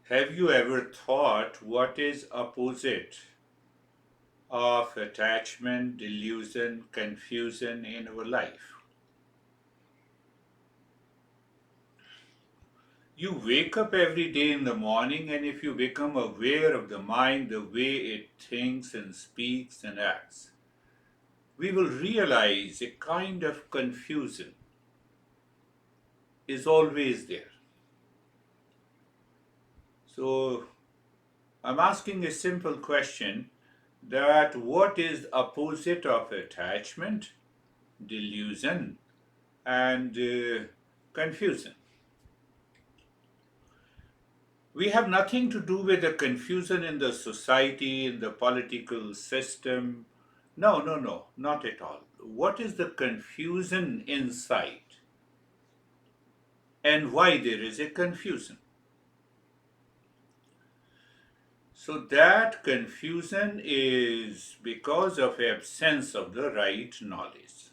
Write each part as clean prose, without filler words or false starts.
Have you ever thought what is opposite of attachment, delusion, confusion in our life? You wake up every day in the morning, and if you become aware of the mind, the way it thinks and speaks and acts, we will realize a kind of confusion is always there. So I'm asking a simple question, that what is opposite of attachment, delusion, and confusion? We have nothing to do with the confusion in the society, in the political system. No, no, no, not at all. What is the confusion inside, and why there is a confusion? So that confusion is because of absence of the right knowledge.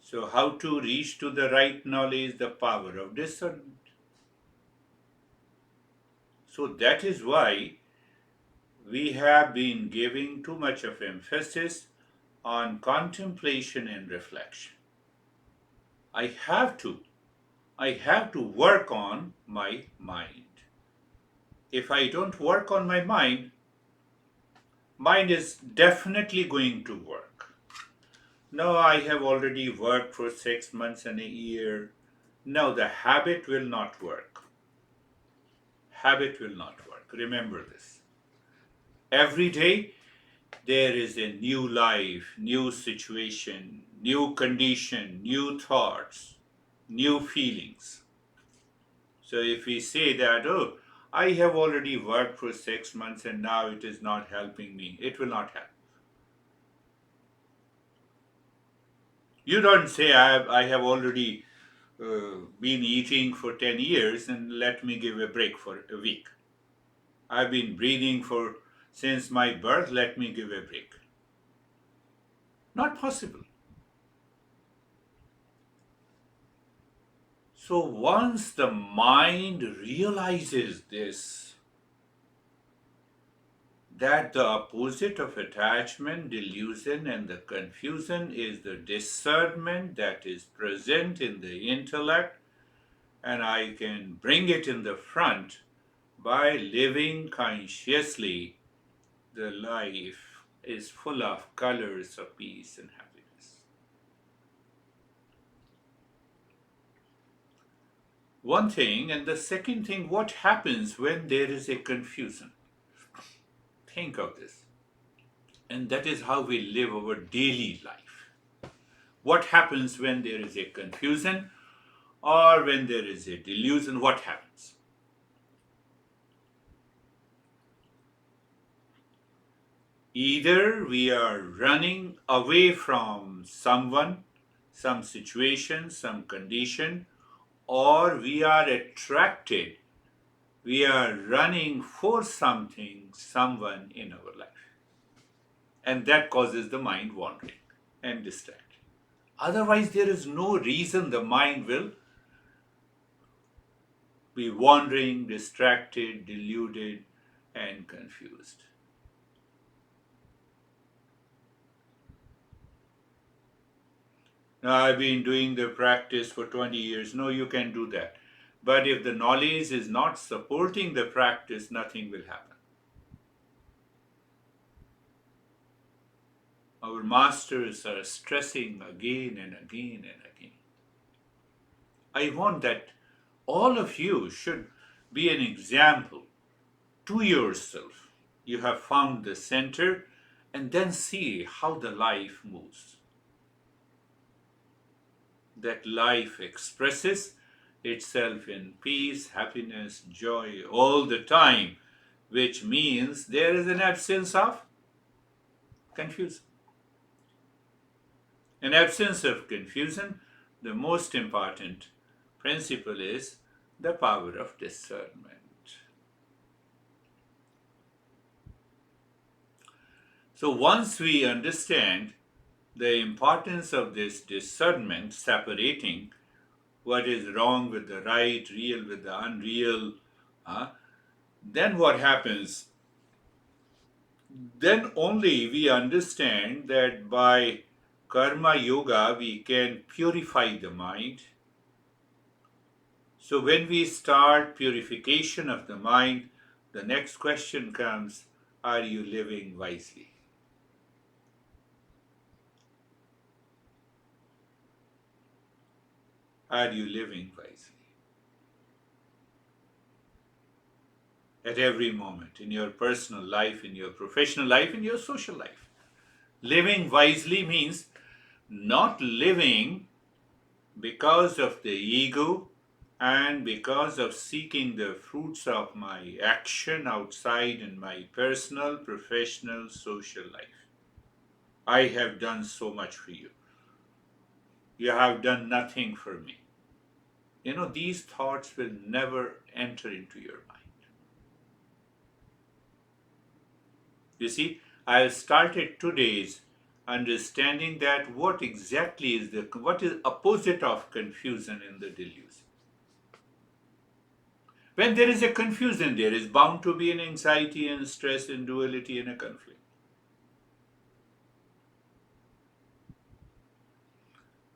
So how to reach to the right knowledge? The power of discernment. So that is why we have been giving too much of emphasis on contemplation and reflection. I have to. I have to work on my mind. If I don't work on my mind is definitely going to work. No, I have already worked for 6 months and a year. No, the habit will not work. Habit will not work. Remember this. Every day there is a new life, new situation, new condition, new thoughts, new feelings. So if we say that, oh, I have already worked for 6 months and now it is not helping me, it will not help. You don't say, I have already been eating for 10 years and let me give a break for a week. I've been breathing for since my birth, let me give a break. Not possible. So once the mind realizes this, that the opposite of attachment, delusion, and the confusion is the discernment that is present in the intellect, and I can bring it in the front by living consciously, the life is full of colors of peace and happiness. One thing, and the second thing, what happens when there is a confusion? Think of this. And that is how we live our daily life. What happens when there is a confusion or when there is a delusion? What happens? Either we are running away from someone, some situation, some condition, or we are attracted, we are running for something, someone in our life. And that causes the mind wandering and distracted. Otherwise, there is no reason the mind will be wandering, distracted, deluded, and confused. Now, I've been doing the practice for 20 years. No, you can do that. But if the knowledge is not supporting the practice, nothing will happen. Our masters are stressing again and again and again. I want that all of you should be an example to yourself. You have found the center, and then see how the life moves. That life expresses itself in peace, happiness, joy all the time, which means there is an absence of confusion. An absence of confusion, the most important principle is the power of discernment. So once we understand the importance of this discernment, separating what is wrong with the right, real with the unreal, uh, then what happens? Then only we understand that by karma yoga we can purify the mind. So when we start purification of the mind, the next question comes, are you living wisely? Are you living wisely? At every moment, in your personal life, in your professional life, in your social life. Living wisely means not living because of the ego and because of seeking the fruits of my action outside in my personal, professional, social life. I have done so much for you. You have done nothing for me. These thoughts will never enter into your mind. You see, I have started today's understanding that what is opposite of confusion in the delusion. When there is a confusion, there is bound to be an anxiety and stress and duality and a conflict.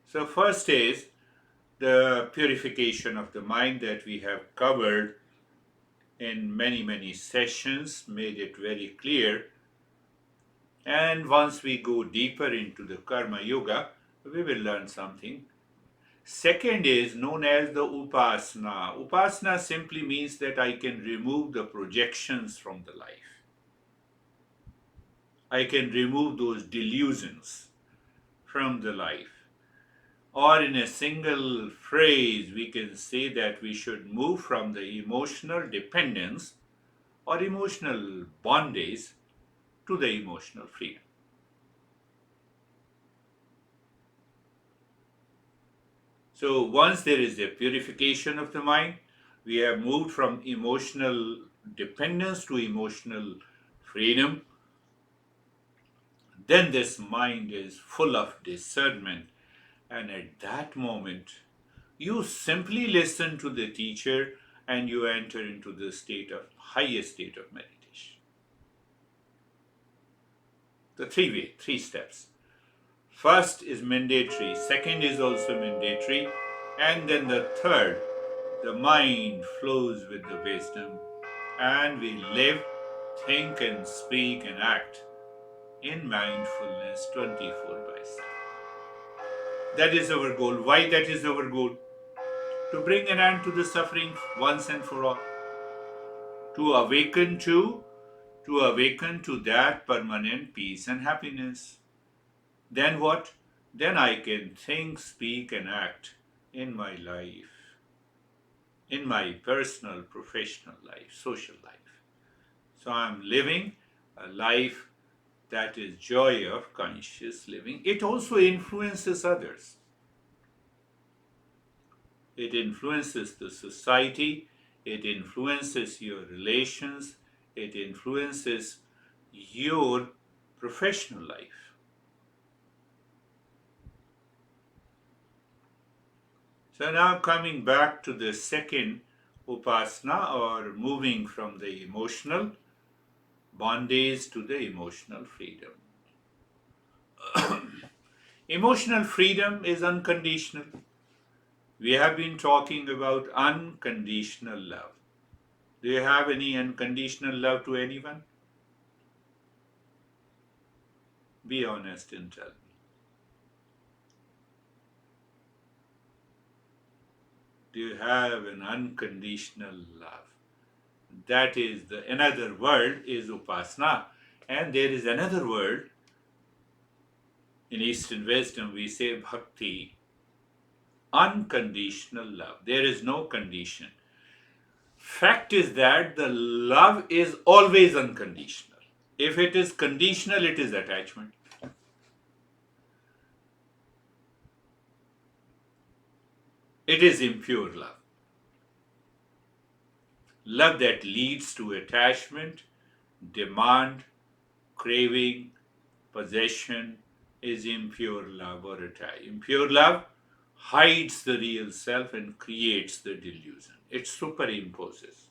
So first is the purification of the mind that we have covered in many, many sessions, made it very clear. And once we go deeper into the Karma Yoga, we will learn something. Second is known as the Upasana. Upasana simply means that I can remove the projections from the life. I can remove those delusions from the life. Or in a single phrase, we can say that we should move from the emotional dependence or emotional bondage to the emotional freedom. So once there is a purification of the mind, we have moved from emotional dependence to emotional freedom. Then this mind is full of discernment, and at that moment, you simply listen to the teacher and you enter into the highest state of meditation. The three steps. First is mandatory, second is also mandatory, and then the third, the mind flows with the wisdom, and we live, think, and speak and act in mindfulness 24/7. That is our goal. Why that is our goal? To bring an end to the suffering once and for all. To awaken to that permanent peace and happiness. Then what? Then I can think, speak, and act in my life, in my personal, professional life, social life. So I'm living a life that is joy of conscious living. It also influences others. It influences the society, it influences your relations, it influences your professional life. So now coming back to the second upasana, or moving from the emotional bondage to the emotional freedom. Emotional freedom is unconditional. We have been talking about unconditional love. Do you have any unconditional love to anyone? Be honest and tell me. Do you have an unconditional love? That is another word is upasana, and there is another word in Eastern wisdom we say bhakti, unconditional love. There is no condition. Fact is that the love is always unconditional. If it is conditional, it is attachment. It is impure love. Love that leads to attachment, demand, craving, possession is impure love or attachment. Impure love hides the real self and creates the delusion. It superimposes.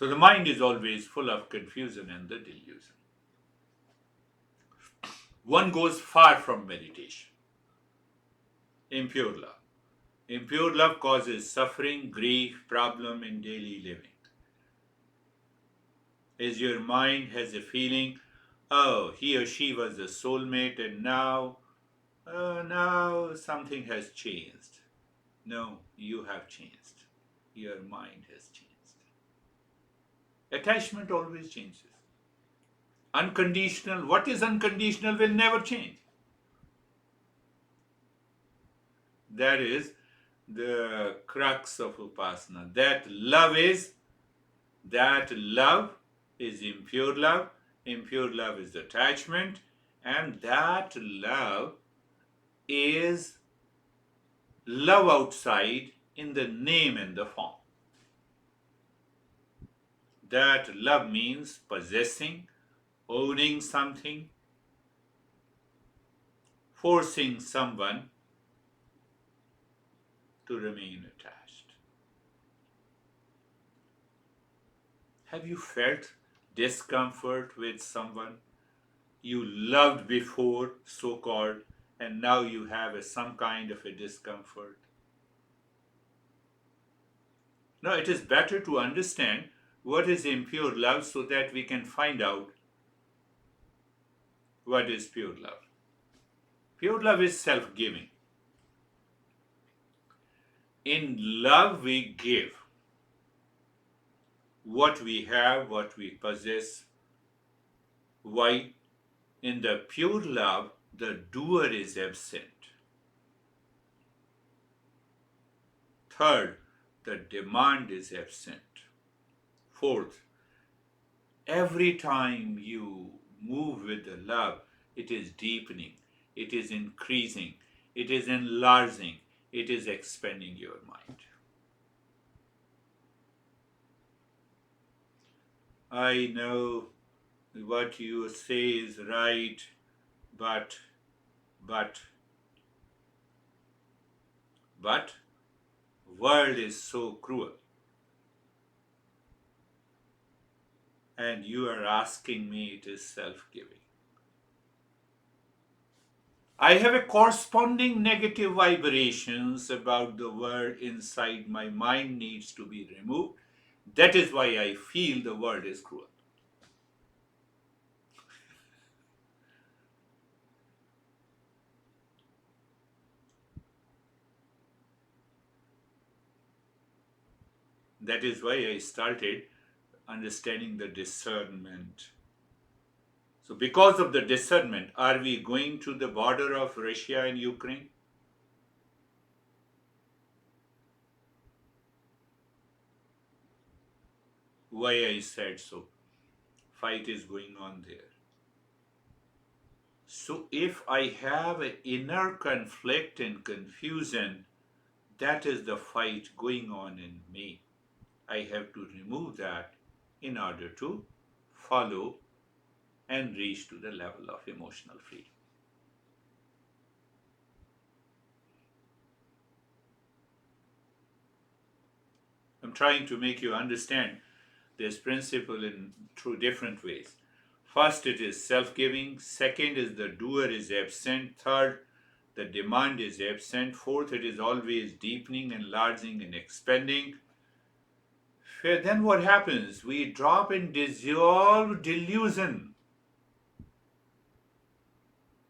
So the mind is always full of confusion and the delusion. One goes far from meditation. Impure love. Impure love causes suffering, grief, problem in daily living. As your mind has a feeling, oh, he or she was a soulmate and now something has changed. No, you have changed. Your mind has changed. Attachment always changes. Unconditional, what is unconditional will never change. That is the crux of upasana. That love is impure love. Impure love is attachment, and that love is love outside in the name and the form. That love means possessing, owning something, forcing someone to remain attached. Have you felt discomfort with someone you loved before, so called, and now you have some kind of a discomfort? Now, it is better to understand what is impure love so that we can find out what is pure love. Pure love is self giving. In love, we give what we have, what we possess. Why? In the pure love, the doer is absent. Third, the demand is absent. Fourth, every time you move with the love, it is deepening, it is increasing, it is enlarging, it is expanding your mind. I know what you say is right, but, but, but, world is so cruel. And you are asking me it is self-giving. I have a corresponding negative vibrations about the world inside my mind needs to be removed. That is why I feel the world is cruel. That is why I started understanding the discernment. So because of the discernment, are we going to the border of Russia and Ukraine? Why I said so? Fight is going on there. So if I have an inner conflict and confusion, that is the fight going on in me. I have to remove that in order to follow and reach to the level of emotional freedom. I'm trying to make you understand this principle in through different ways. First, it is self-giving. Second is the doer is absent. Third, the demand is absent. Fourth, it is always deepening, enlarging, and expanding. Then what happens? We drop in dissolve delusion.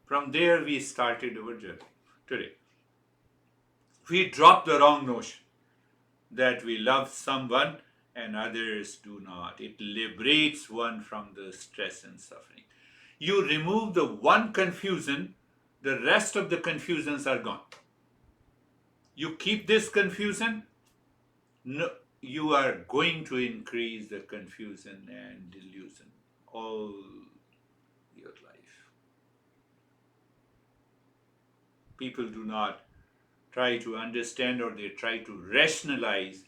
From there, we started our journey today. We drop the wrong notion that we love someone and others do not. It liberates one from the stress and suffering. You remove the one confusion, the rest of the confusions are gone. You keep this confusion, no, you are going to increase the confusion and delusion all your life. People do not try to understand or they try to rationalize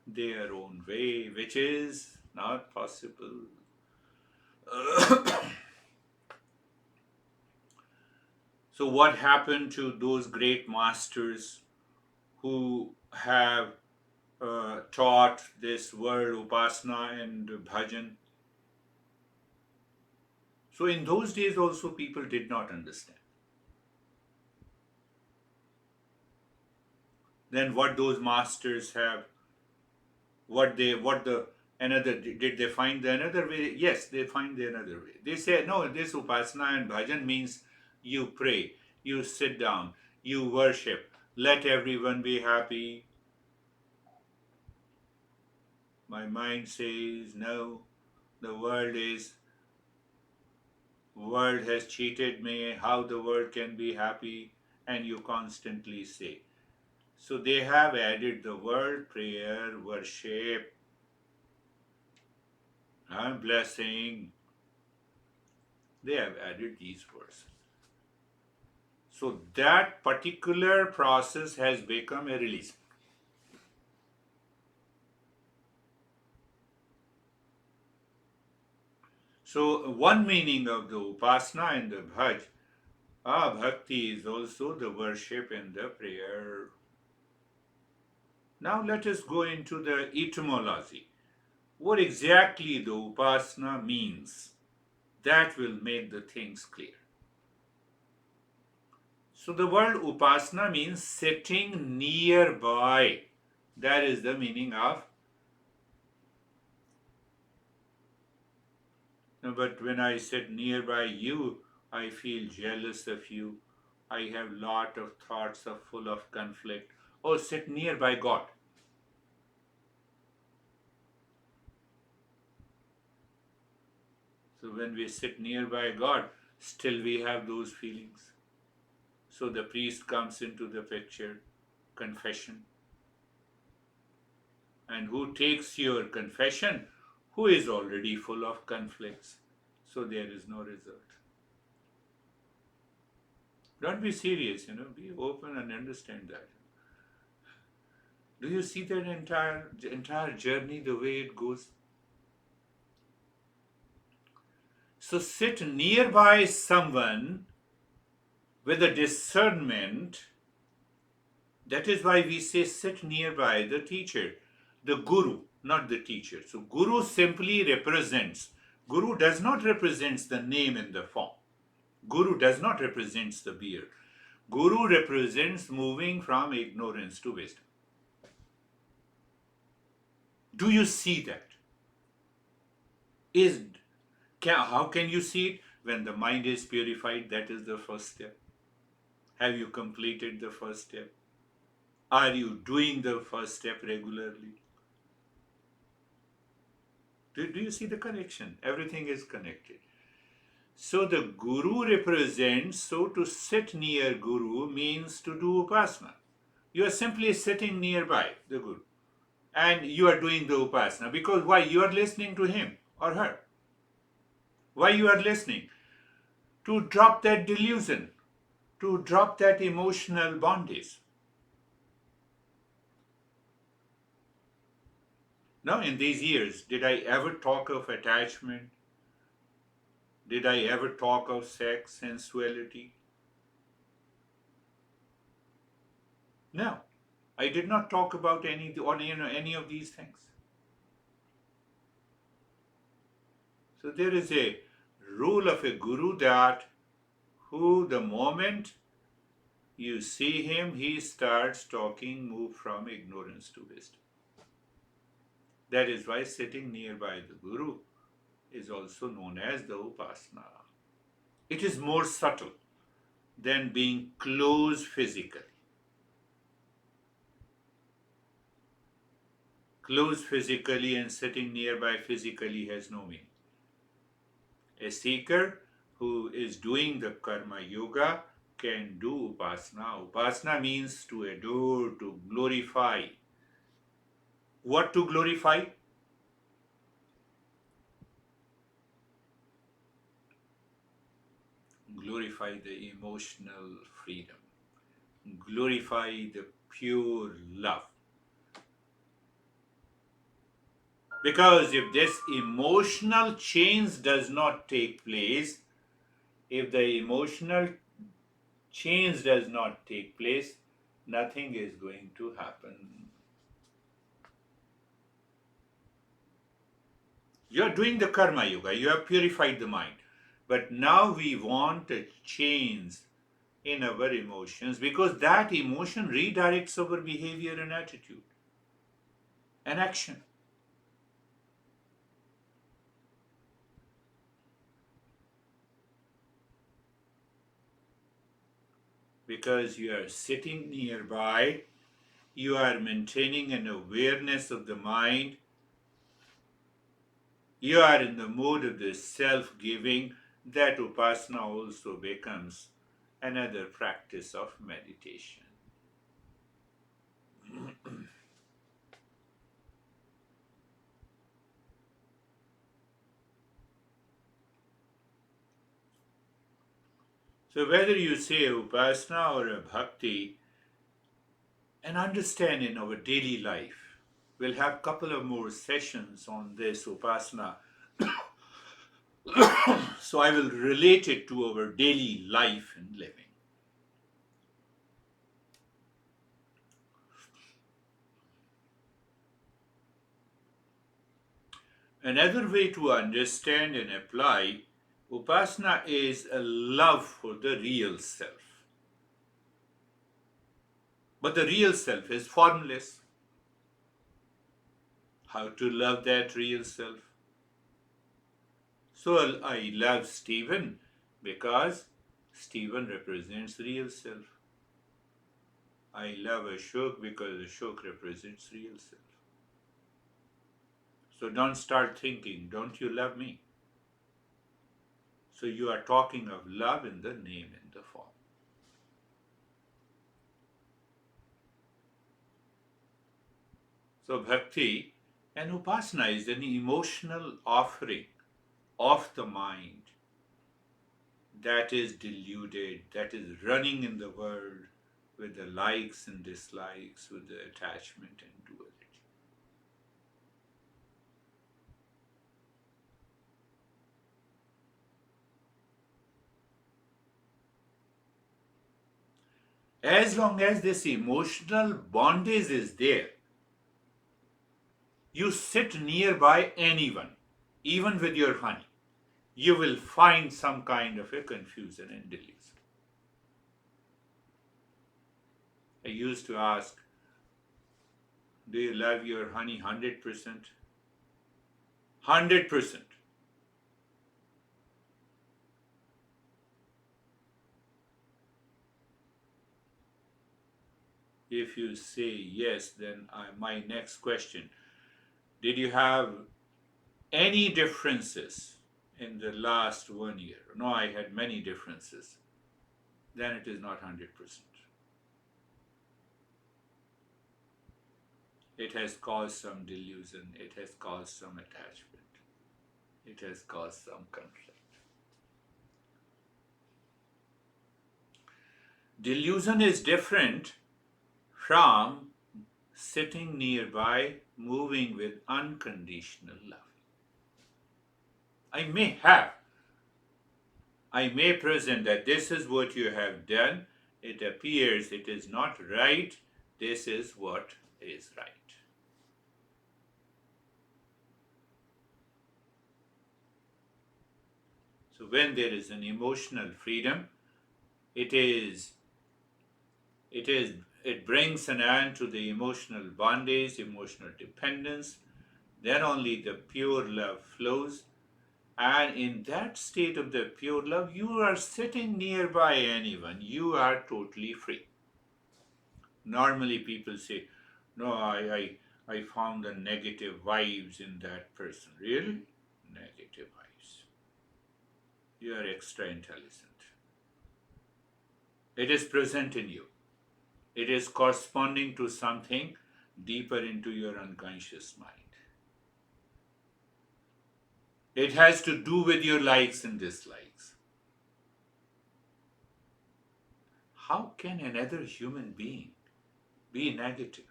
their own way, which is not possible. So, what happened to those great masters who have taught this word upasana and bhajan. So in those days also people did not understand. Then what those masters have, what the another, did they find the another way? Yes, they find the another way. They say no, this upasana and bhajan means you pray, you sit down, you worship, let everyone be happy. My mind says no, the world has cheated me, how the world can be happy, and you constantly say. So they have added the word prayer, worship, and blessing. They have added these words. So that particular process has become a release. So one meaning of the upasana and the bhaj, bhakti is also the worship and the prayer. Now let us go into the etymology. What exactly the upasana means, that will make the things clear. So the word upasana means sitting nearby. That is the meaning of. But when I sit nearby you, I feel jealous of you. I have lot of thoughts of full of conflict. Oh, sit nearby God. So when we sit nearby God, still we have those feelings. So the priest comes into the picture, confession. And who takes your confession? Who is already full of conflicts. So there is no result. Don't be serious, be open and understand that. Do you see that entire journey, the way it goes? So sit nearby someone with a discernment. That is why we say sit nearby the teacher, the guru, not the teacher. So guru simply represents. Guru does not represent the name in the form. Guru does not represent the beard. Guru represents moving from ignorance to wisdom. Do you see that? Is how can you see it? When the mind is purified, that is the first step. Have you completed the first step? Are you doing the first step regularly? Do you see the connection? Everything is connected. So the guru represents, so to sit near guru means to do upasana. You are simply sitting nearby the guru and you are doing the upasana, because why? You are listening to him or her. Why you are listening? To drop that delusion, to drop that emotional bondage. Now, in these years, did I ever talk of attachment? Did I ever talk of sex, sensuality? No, I did not talk about any of these things. So there is a rule of a guru that who the moment you see him, he starts talking, move from ignorance to wisdom. That is why sitting nearby the guru is also known as the upasana. It is more subtle than being close physically. Close physically and sitting nearby physically has no meaning. A seeker who is doing the karma yoga can do upasana. Upasana means to adore, to glorify. What to glorify? Glorify the emotional freedom. Glorify the pure love. Because if this emotional change does not take place, if the emotional change does not take place, nothing is going to happen. You are doing the karma yoga, you have purified the mind. But now we want a change in our emotions because that emotion redirects our behavior and attitude and action. Because you are sitting nearby, you are maintaining an awareness of the mind, you are in the mood of the self giving, that upasana also becomes another practice of meditation. So, whether you say upasana or a bhakti, and understand in our daily life, we'll have a couple of more sessions on this upasana. So, I will relate it to our daily life and living. Another way to understand and apply upasana is a love for the real self. But the real self is formless. How to love that real self? So I love Stephen because Stephen represents real self. I love Ashok because Ashok represents real self. So don't start thinking, don't you love me? So you are talking of love in the name and the form. So bhakti and upasana is an emotional offering of the mind that is deluded, that is running in the world with the likes and dislikes, with the attachment and duality. As long as this emotional bondage is there, you sit nearby anyone, even with your honey, you will find some kind of a confusion and delusion. I used to ask, do you love your honey 100%? 100%. If you say yes, then my next question, did you have any differences in the last 1 year? No, I had many differences. Then it is not 100%. It has caused some delusion, it has caused some attachment, it has caused some conflict. Delusion is different from sitting nearby, moving with unconditional love. I may have, I may present that this is what you have done, it appears it is not right, this is what is right. So when there is an emotional freedom, it is it is it brings an end to the emotional bondage, emotional dependence, then only the pure love flows. And in that state of the pure love, you are sitting nearby anyone, you are totally free. Normally people say, no, I found the negative vibes in that person. Really? Negative vibes. You are extra intelligent. It is present in you. It is corresponding to something deeper into your unconscious mind. It has to do with your likes and dislikes. How can another human being be negative?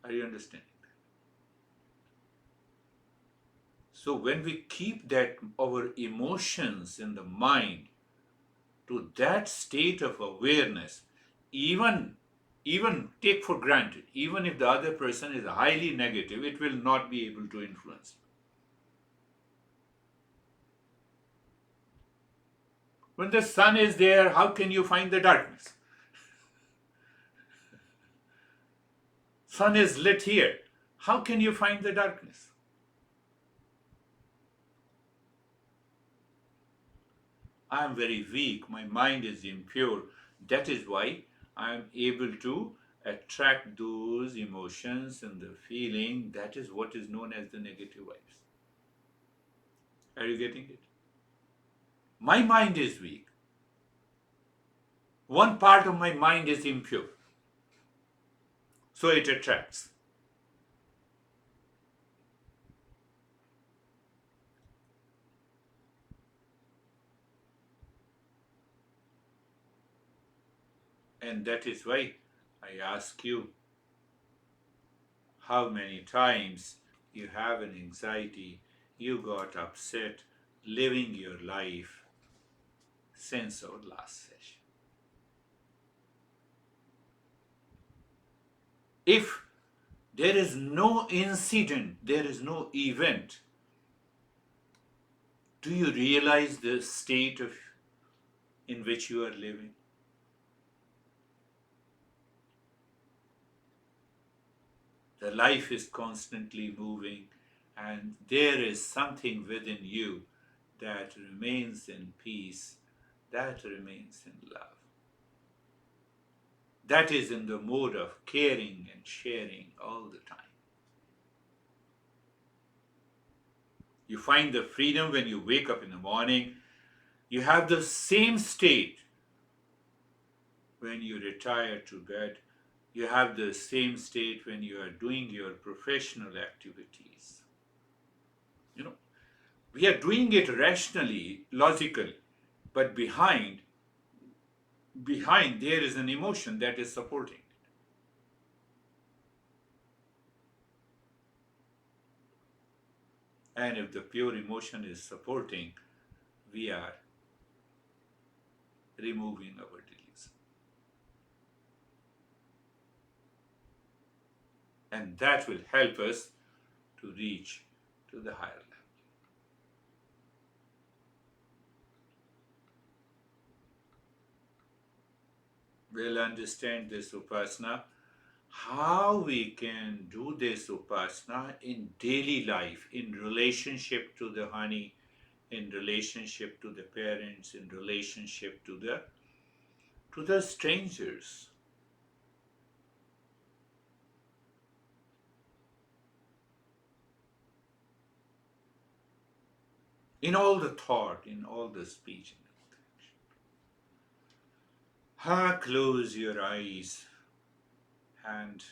Are you understanding that? So when we keep that our emotions in the mind to that state of awareness, even Even take for granted, even if the other person is highly negative, it will not be able to influence you. When the sun is there, how can you find the darkness? Sun is lit here. How can you find the darkness? I am very weak. My mind is impure. That is why I am able to attract those emotions and the feeling. That is what is known as the negative vibes. Are you getting it? My mind is weak. One part of my mind is impure. So it attracts. And that is why I ask you, how many times you have an anxiety, you got upset living your life since our last session. If there is no incident, there is no event, do you realize the state of in which you are living? The life is constantly moving, and there is something within you that remains in peace, that remains in love, that is in the mode of caring and sharing all the time. You find the freedom when you wake up in the morning. You have the same state when you retire to bed. You have the same state when you are doing your professional activities. You know, we are doing it rationally, logically, but behind there is an emotion that is supporting. And if the pure emotion is supporting, we are removing our delusion. And that will help us to reach to the higher level. We'll understand this upasana, how we can do this upasana in daily life, in relationship to the honey, in relationship to the parents, in relationship to the strangers. In all the thought, in all the speech, in all the action. Close your eyes and